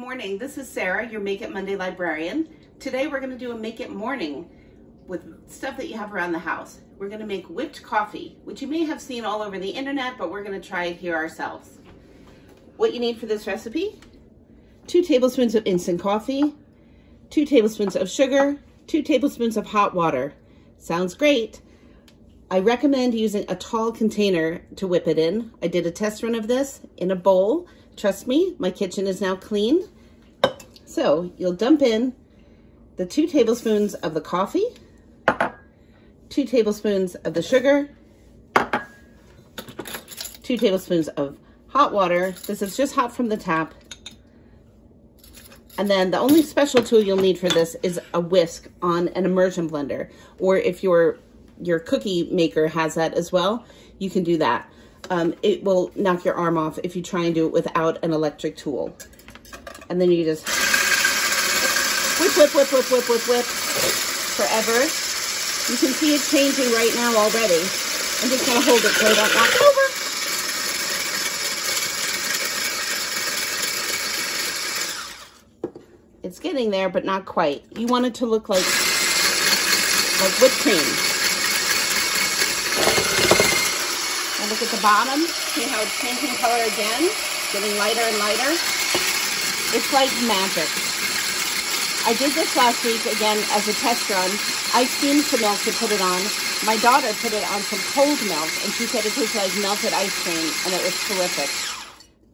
morning, this is Sarah, your Make It Monday librarian. Today we're going to do a Make It morning with stuff that you have around the house. We're going to make whipped coffee, which you may have seen all over the internet, but we're going to try it here ourselves. What you need for this recipe: 2 tablespoons of instant coffee, 2 tablespoons of sugar, 2 tablespoons of hot water. Sounds great. I recommend using a tall container to whip it in. I did a test run of this in a bowl. Trust me, my kitchen is now clean. So you'll dump in the 2 tablespoons of the coffee, 2 tablespoons of the sugar, 2 tablespoons of hot water. This is just hot from the tap. And then the only special tool you'll need for this is a whisk on an immersion blender. Or if your cookie maker has that as well, you can do that. It will knock your arm off if you try and do it without an electric tool. And then you just whip, whip, whip, whip, whip, whip, whip forever. You can see it changing right now already. I'm just gonna hold it so I don't knock it over. It's getting there, but not quite. You want it to look like whipped cream. And look at the bottom. See how it's changing color again? Getting lighter and lighter. It's like magic. I did this last week again as a test run. I steamed some milk to put it on. My daughter put it on some cold milk, and she said it tasted like melted ice cream, and it was terrific.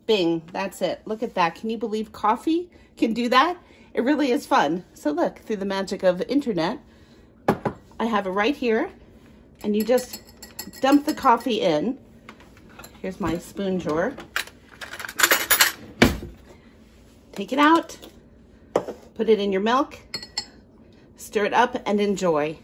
Bing, that's it. Look at that. Can you believe coffee can do that? It really is fun. So look, through the magic of internet, I have it right here, and you just dump the coffee in. Here's my spoon drawer. Take it out, put it in your milk, stir it up, and enjoy.